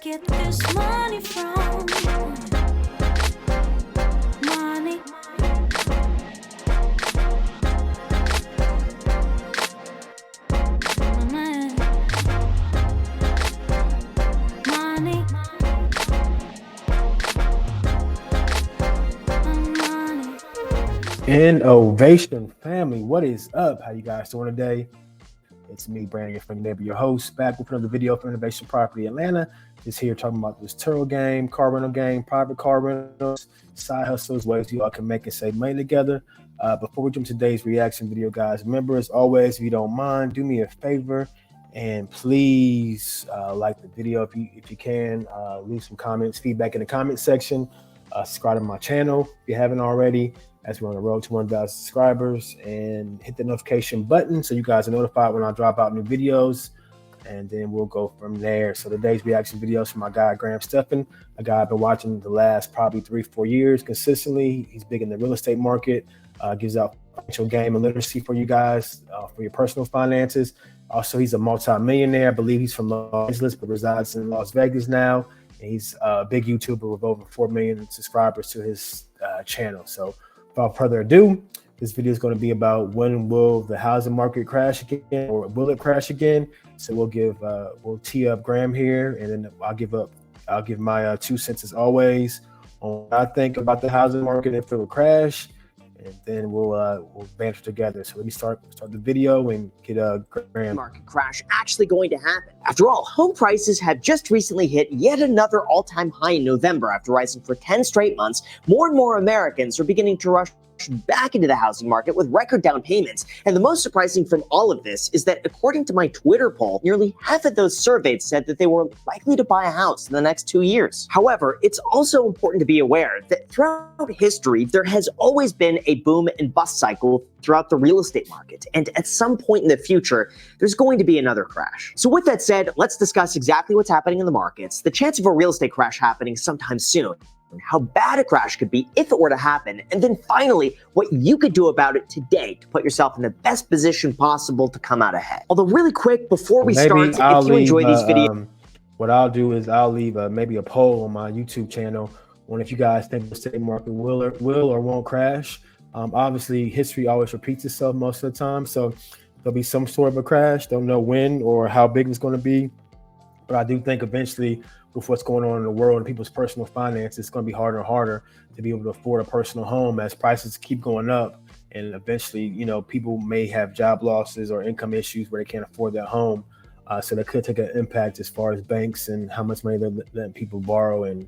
get this money from? Money. Man. Money. Money. Innovation family, what is up? How you guys doing today? It's me, Brandon, your friend neighbor, your host, back with another video for Innovation Property Atlanta. Just here talking about this Turo game, car rental game, private car rentals, side hustles, ways you all can make and save money together. Before we jump to today's reaction video, guys, remember, as always, if you don't mind, do me a favor and please like the video if you can. Leave some comments, feedback in the comment section. Subscribe to my channel if you haven't already, as we're on the road to 1,000 subscribers, and hit the notification button so you guys are notified when I drop out new videos, and then we'll go from there. So today's reaction videos from my guy GrahamStephan, a guy I've been watching the last probably 3-4 years consistently. He's big in the real estate market, gives out financial game and literacy for you guys for your personal finances. Also, he's a multi-millionaire. I believe he's from Los Angeles but resides in Las Vegas now. And he's a big YouTuber with over 4 million subscribers to his channel. So without further ado, this video is going to be about when will the housing market crash again, or will it crash again? So we'll tee up Graham here, and then I'll give my 2 cents as always on what I think about the housing market if it will crash, and then we'll banter together. So let me start the video and get Graham. Market crash actually going to happen? After all, home prices have just recently hit yet another all-time high in November after rising for 10 straight months. More and more Americans are beginning to rush back into the housing market with record down payments. And the most surprising from all of this is that according to my Twitter poll, nearly half of those surveyed said that they were likely to buy a house in the next 2 years. However, it's also important to be aware that throughout history, there has always been a boom and bust cycle throughout the real estate market. And at some point in the future, there's going to be another crash. So with that said, let's discuss exactly what's happening in the markets, the chance of a real estate crash happening sometime soon, how bad a crash could be if it were to happen, and then finally, what you could do about it today to put yourself in the best position possible to come out ahead. Although really quick, before we start, if you enjoy these videos, what I'll do is I'll leave maybe a poll on my YouTube channel on if you guys think the estate market will or won't crash. Obviously, history always repeats itself most of the time, so there'll be some sort of a crash. Don't know when or how big it's going to be, but I do think eventually, with what's going on in the world and people's personal finances, it's going to be harder and harder to be able to afford a personal home as prices keep going up. And eventually, people may have job losses or income issues where they can't afford that home. So that could take an impact as far as banks and how much money they're letting people borrow and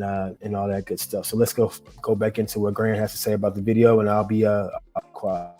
all that good stuff. So let's go back into what Grant has to say about the video, and I'll be quiet.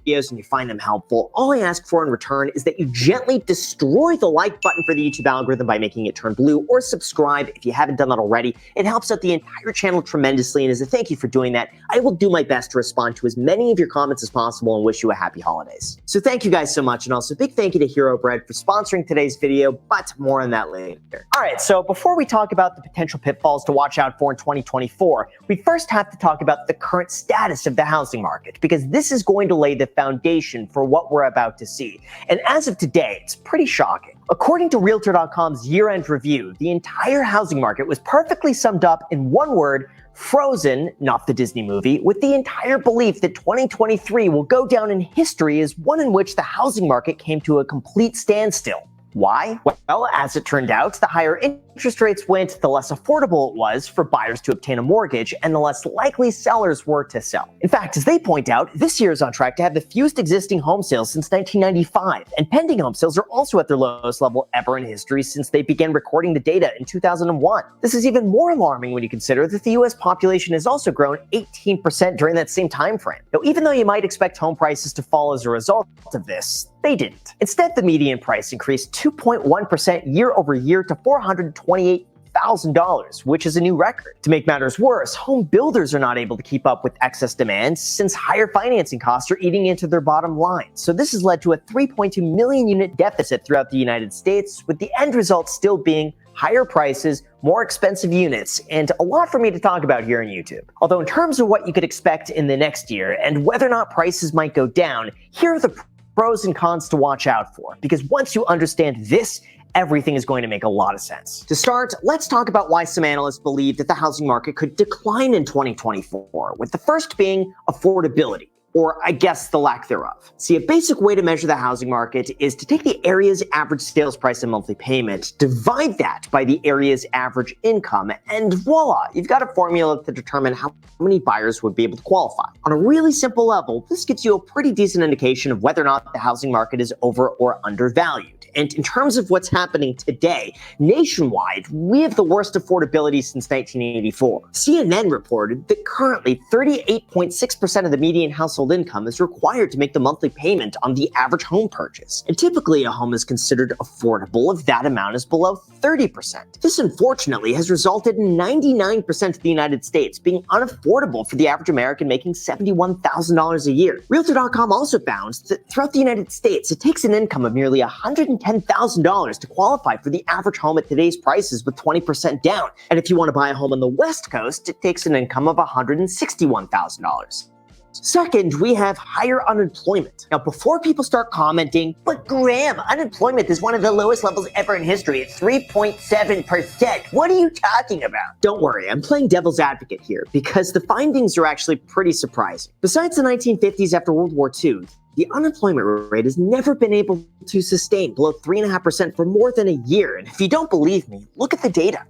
and you find them helpful, all I ask for in return is that you gently destroy the like button for the YouTube algorithm by making it turn blue, or subscribe if you haven't done that already. It helps out the entire channel tremendously, and as a thank you for doing that, I will do my best to respond to as many of your comments as possible and wish you a happy holidays. So thank you guys so much, and also big thank you to Hero Bread for sponsoring today's video, but more on that later. All right, so before we talk about the potential pitfalls to watch out for in 2024, we first have to talk about the current status of the housing market, because this is going to lay the foundation for what we're about to see. And as of today, it's pretty shocking. According to Realtor.com's year-end review, the entire housing market was perfectly summed up in one word: Frozen, not the Disney movie, with the entire belief that 2023 will go down in history as one in which the housing market came to a complete standstill. Why? Well, as it turned out, the higher interest rates went, the less affordable it was for buyers to obtain a mortgage, and the less likely sellers were to sell. In fact, as they point out, this year is on track to have the fewest existing home sales since 1995, and pending home sales are also at their lowest level ever in history since they began recording the data in 2001. This is even more alarming when you consider that the US population has also grown 18% during that same time frame. Now, even though you might expect home prices to fall as a result of this, they didn't. Instead, the median price increased 2.1% year over year to $428,000, which is a new record. To make matters worse, home builders are not able to keep up with excess demand since higher financing costs are eating into their bottom line. So this has led to a 3.2 million unit deficit throughout the United States, with the end result still being higher prices, more expensive units, and a lot for me to talk about here on YouTube. Although in terms of what you could expect in the next year and whether or not prices might go down, here are the pros and cons to watch out for, because once you understand this, everything is going to make a lot of sense. To start, let's talk about why some analysts believe that the housing market could decline in 2024, with the first being affordability, or I guess the lack thereof. See, a basic way to measure the housing market is to take the area's average sales price and monthly payment, divide that by the area's average income, and voila, you've got a formula to determine how many buyers would be able to qualify. On a really simple level, this gives you a pretty decent indication of whether or not the housing market is over or undervalued. And in terms of what's happening today, nationwide, we have the worst affordability since 1984. CNN reported that currently 38.6% of the median household income is required to make the monthly payment on the average home purchase. And typically a home is considered affordable if that amount is below 30%. This unfortunately has resulted in 99% of the United States being unaffordable for the average American making $71,000 a year. Realtor.com also found that throughout the United States, it takes an income of nearly $110,000 to qualify for the average home at today's prices with 20% down. And if you want to buy a home on the West Coast, it takes an income of $161,000. Second, we have higher unemployment. Now, before people start commenting, but Graham, unemployment is one of the lowest levels ever in history at 3.7%. What are you talking about? Don't worry, I'm playing devil's advocate here because the findings are actually pretty surprising. Besides the 1950s after World War II, the unemployment rate has never been able to sustain below 3.5% for more than a year. And if you don't believe me, look at the data.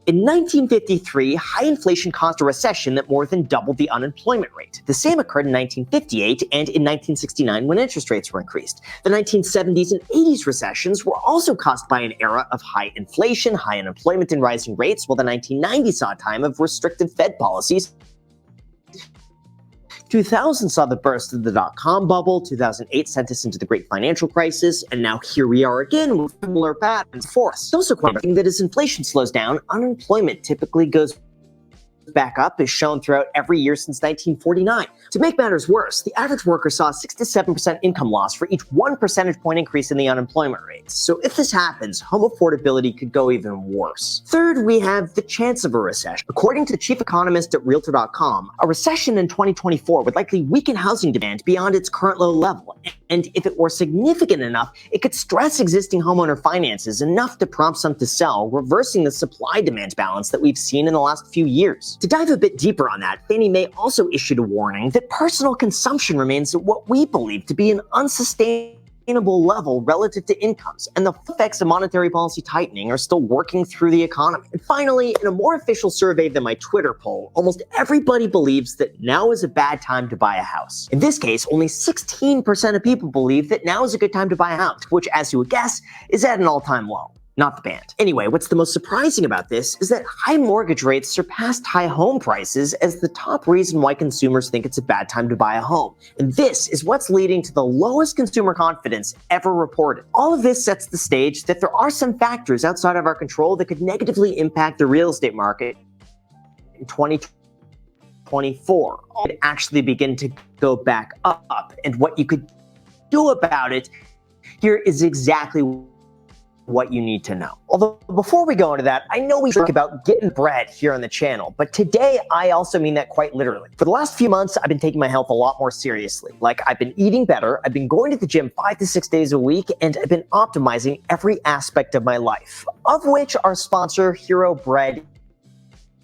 In 1953, high inflation caused a recession that more than doubled the unemployment rate. The same occurred in 1958 and in 1969 when interest rates were increased. The 1970s and 80s recessions were also caused by an era of high inflation, high unemployment, and rising rates, while the 1990s saw a time of restrictive Fed policies. 2000 saw the burst of the dot-com bubble, 2008 sent us into the great financial crisis, and now here we are again with similar patterns for us. It's also quite interesting that as inflation slows down, unemployment typically goes back up, as shown throughout every year since 1949. To make matters worse, the average worker saw a 6 to 7% income loss for each 1 percentage point increase in the unemployment rate. So if this happens, home affordability could go even worse. Third, we have the chance of a recession. According to the chief economist at Realtor.com, a recession in 2024 would likely weaken housing demand beyond its current low level. And if it were significant enough, it could stress existing homeowner finances enough to prompt some to sell, reversing the supply-demand balance that we've seen in the last few years. To dive a bit deeper on that, Fannie Mae also issued a warning that personal consumption remains at what we believe to be an unsustainable level relative to incomes, and the effects of monetary policy tightening are still working through the economy. And finally, in a more official survey than my Twitter poll, almost everybody believes that now is a bad time to buy a house. In this case, only 16% of people believe that now is a good time to buy a house, which, as you would guess, is at an all-time low. Not the band. Anyway, what's the most surprising about this is that high mortgage rates surpassed high home prices as the top reason why consumers think it's a bad time to buy a home. And this is what's leading to the lowest consumer confidence ever reported. All of this sets the stage that there are some factors outside of our control that could negatively impact the real estate market in 2024. It could actually begin to go back up. And what you could do about it here is exactly what you need to know. Although before we go into that, I know we talk about getting bread here on the channel, but today I also mean that quite literally. For the last few months, I've been taking my health a lot more seriously. Like, I've been eating better, I've been going to the gym 5 to 6 days a week, and I've been optimizing every aspect of my life, of which our sponsor, Hero Bread,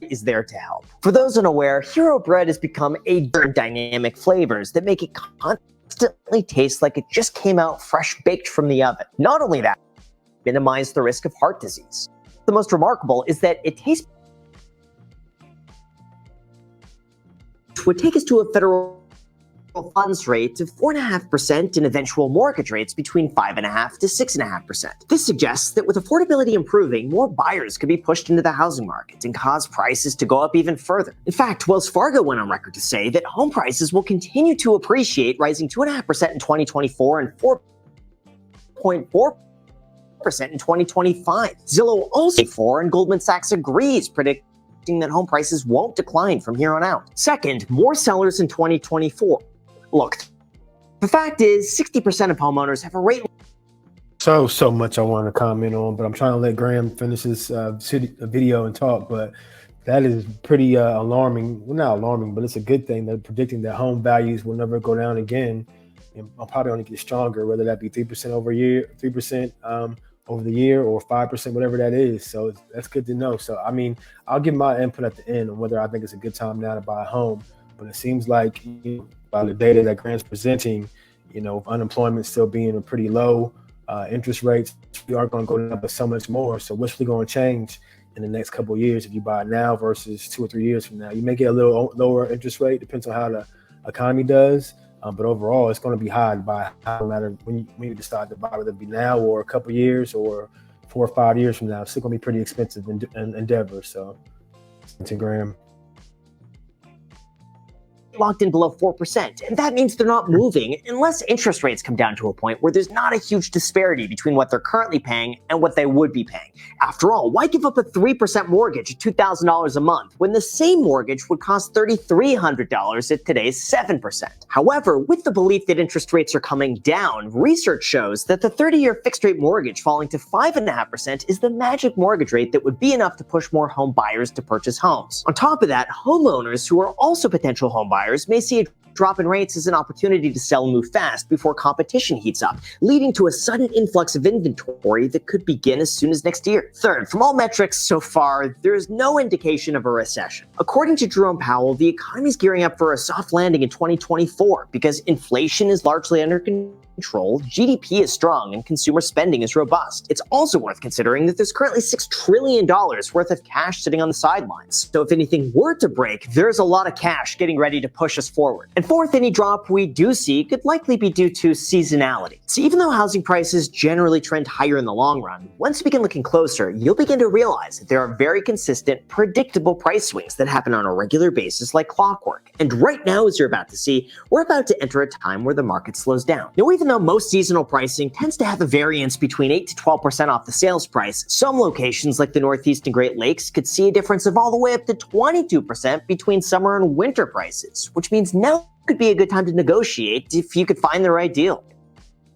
is there to help. For those unaware, Hero Bread has become a dynamic flavors that make it constantly taste like it just came out fresh baked from the oven. Not only that, minimize the risk of heart disease. The most remarkable is that it tastes would take us to a federal funds rate of 4.5% and eventual mortgage rates between 5.5% to 6.5%. This suggests that with affordability improving, more buyers could be pushed into the housing market and cause prices to go up even further. In fact, Wells Fargo went on record to say that home prices will continue to appreciate, rising 2.5% in 2024 and 4.4% in 2025. Zillow also 4, and Goldman Sachs agrees, predicting that home prices won't decline from here on out. Second, more sellers in 2024. Look, the fact is 60% of homeowners have a rate. So much I want to comment on, but I'm trying to let Graham finish this video and talk, but that is pretty alarming. Well, not alarming, but it's a good thing. They're predicting that home values will never go down again, and I'll probably only get stronger, whether that be 3% over a year, 3% over the year, or 5%, whatever that is. So that's good to know. So, I mean, I'll give my input at the end on whether I think it's a good time now to buy a home. But it seems like, by the data that Graham's presenting, with unemployment still being pretty low, interest rates are going to go down, but so much more. So what's really going to change in the next couple of years if you buy now versus 2 or 3 years from now? You may get a little lower interest rate, depends on how the economy does. But overall, it's going to be high to buy, no matter when you decide to buy, whether it be now or a couple of years or 4 or 5 years from now. It's still going to be pretty expensive endeavor. So, to Graham. Locked in below 4%, and that means they're not moving unless interest rates come down to a point where there's not a huge disparity between what they're currently paying and what they would be paying. After all, why give up a 3% mortgage at $2,000 a month when the same mortgage would cost $3,300 at today's 7%? However, with the belief that interest rates are coming down, research shows that the 30-year fixed-rate mortgage falling to 5.5% is the magic mortgage rate that would be enough to push more home buyers to purchase homes. On top of that, homeowners who are also potential home buyers may see a drop in rates as an opportunity to sell and move fast before competition heats up, leading to a sudden influx of inventory that could begin as soon as next year. Third, from all metrics so far, there is no indication of a recession. According to Jerome Powell, the economy is gearing up for a soft landing in 2024 because inflation is largely under control, GDP is strong, and consumer spending is robust. It's also worth considering that there's currently $6 trillion worth of cash sitting on the sidelines. So if anything were to break, there's a lot of cash getting ready to push us forward. And fourth, any drop we do see could likely be due to seasonality. So even though housing prices generally trend higher in the long run, once you begin looking closer, you'll begin to realize that there are very consistent, predictable price swings that happen on a regular basis like clockwork. And right now, as you're about to see, we're about to enter a time where the market slows down. Now, even though most seasonal pricing tends to have a variance between 8 to 12% off the sales price, some locations like the Northeast and Great Lakes could see a difference of all the way up to 22% between summer and winter prices, which means now could be a good time to negotiate if you could find the right deal.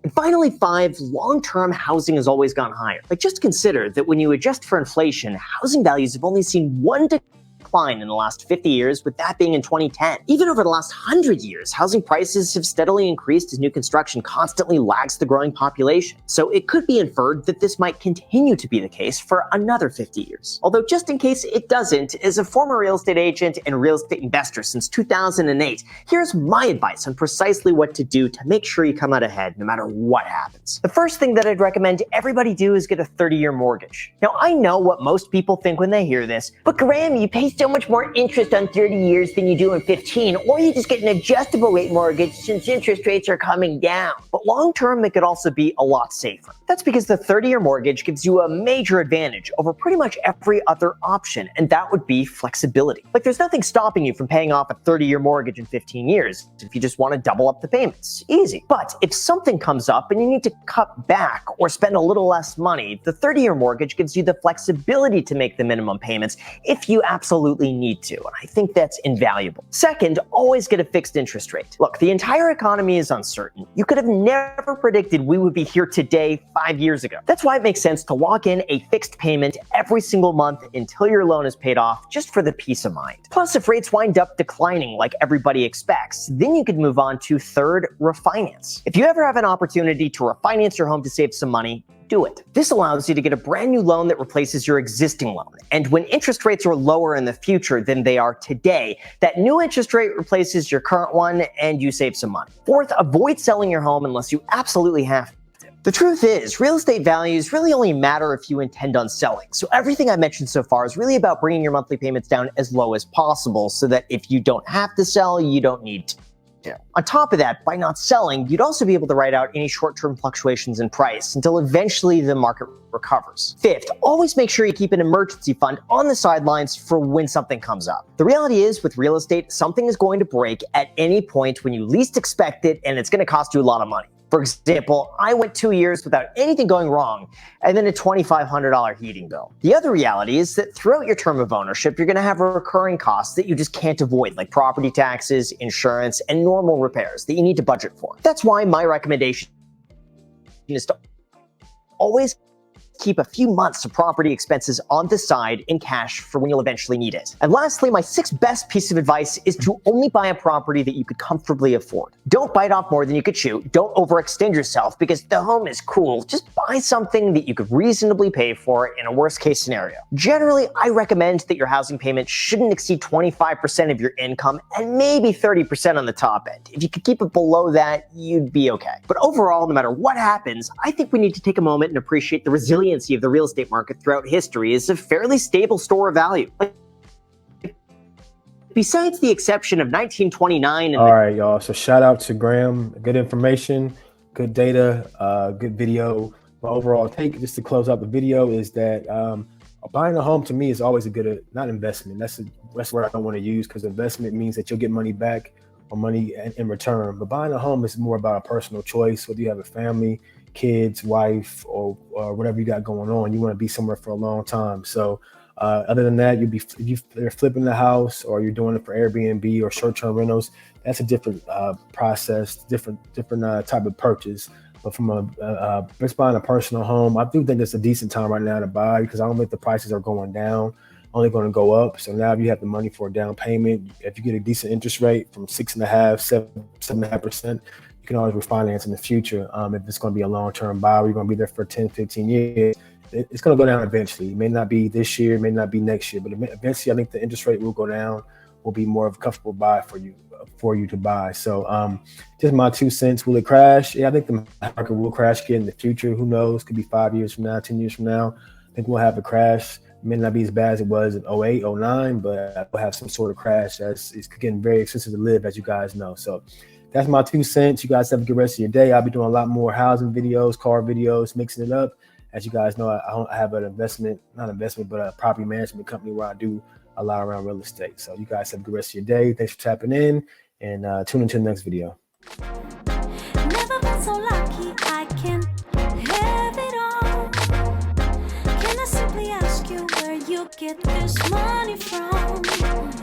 And finally, 5, long-term housing has always gone higher. Like, just consider that when you adjust for inflation, housing values have only seen one decline in the last 50 years, with that being in 2010. Even over the last 100 years, housing prices have steadily increased as new construction constantly lags the growing population. So it could be inferred that this might continue to be the case for another 50 years. Although just in case it doesn't, as a former real estate agent and real estate investor since 2008, here's my advice on precisely what to do to make sure you come out ahead no matter what happens. The first thing that I'd recommend everybody do is get a 30-year mortgage. Now, I know what most people think when they hear this, but Graham, you pay so much more interest on 30 years than you do in 15, or you just get an adjustable rate mortgage since interest rates are coming down. But long term, it could also be a lot safer. That's because the 30-year mortgage gives you a major advantage over pretty much every other option, and that would be flexibility. Like, there's nothing stopping you from paying off a 30-year mortgage in 15 years if you just want to double up the payments. Easy. But if something comes up and you need to cut back or spend a little less money, the 30-year mortgage gives you the flexibility to make the minimum payments if you absolutely need to, and I think that's invaluable. Second, always get a fixed interest rate. Look, the entire economy is uncertain. You could have never predicted we would be here today 5 years ago. That's why it makes sense to lock in a fixed payment every single month until your loan is paid off, just for the peace of mind. Plus, if rates wind up declining like everybody expects, then you could move on to third, refinance. If you ever have an opportunity to refinance your home to save some money, do it. This allows you to get a brand new loan that replaces your existing loan. And when interest rates are lower in the future than they are today, that new interest rate replaces your current one and you save some money. Fourth, avoid selling your home unless you absolutely have to. The truth is, real estate values really only matter if you intend on selling. So everything I mentioned so far is really about bringing your monthly payments down as low as possible so that if you don't have to sell, you don't need to. On top of that, by not selling, you'd also be able to ride out any short-term fluctuations in price until eventually the market recovers. Fifth, always make sure you keep an emergency fund on the sidelines for when something comes up. The reality is, with real estate, something is going to break at any point when you least expect it, and it's going to cost you a lot of money. For example, I went 2 years without anything going wrong, and then a $2,500 heating bill. The other reality is that throughout your term of ownership, you're going to have recurring costs that you just can't avoid, like property taxes, insurance, and normal repairs that you need to budget for. That's why my recommendation is to always keep a few months of property expenses on the side in cash for when you'll eventually need it. And lastly, my sixth best piece of advice is to only buy a property that you could comfortably afford. Don't bite off more than you could chew. Don't overextend yourself because the home is cool. Just buy something that you could reasonably pay for in a worst case scenario. Generally, I recommend that your housing payment shouldn't exceed 25% of your income and maybe 30% on the top end. If you could keep it below that, you'd be okay. But overall, no matter what happens, I think we need to take a moment and appreciate the resiliency of the real estate market throughout history as a fairly stable store of value. Besides the exception of 1929 and all right, y'all. So shout out to Graham. Good information, good data, good video. My overall take, just to close out the video, is that buying a home to me is always a good, not investment. That's where I don't want to use, because investment means that you'll get money back or money in return. But buying a home is more about a personal choice. Whether you have a family, kids, wife, or whatever you got going on, you want to be somewhere for a long time. So other than that, if you're flipping the house or you're doing it for Airbnb or short-term rentals, that's a different process, different type of purchase. But from just buying a personal home, I do think it's a decent time right now to buy, because I don't think the prices are going down, only going to go up. So now if you have the money for a down payment, if you get a decent interest rate from 6.5%, 7.5%, you can always refinance in the future. If it's going to be a long-term buy, you're going to be there for 10, 15 years. It's going to go down eventually. It may not be this year, it may not be next year, but eventually I think the interest rate will go down, will be more of a comfortable buy for you to buy. So just my 2 cents. Will it crash? Yeah, I think the market will crash again in the future. Who knows? Could be 5 years from now, 10 years from now. I think we'll have a crash. It may not be as bad as it was in 08, 09, but we'll have some sort of crash. It's getting very expensive to live, as you guys know. So that's my 2 cents. You guys have a good rest of your day. I'll be doing a lot more housing videos, car videos, mixing it up. As you guys know, I have an but a property management company where I do a lot around real estate. So you guys have a good rest of your day. Thanks for tapping in, and tune into the next video. Never been so lucky, I can have it all. Can I simply ask you where you get this money from?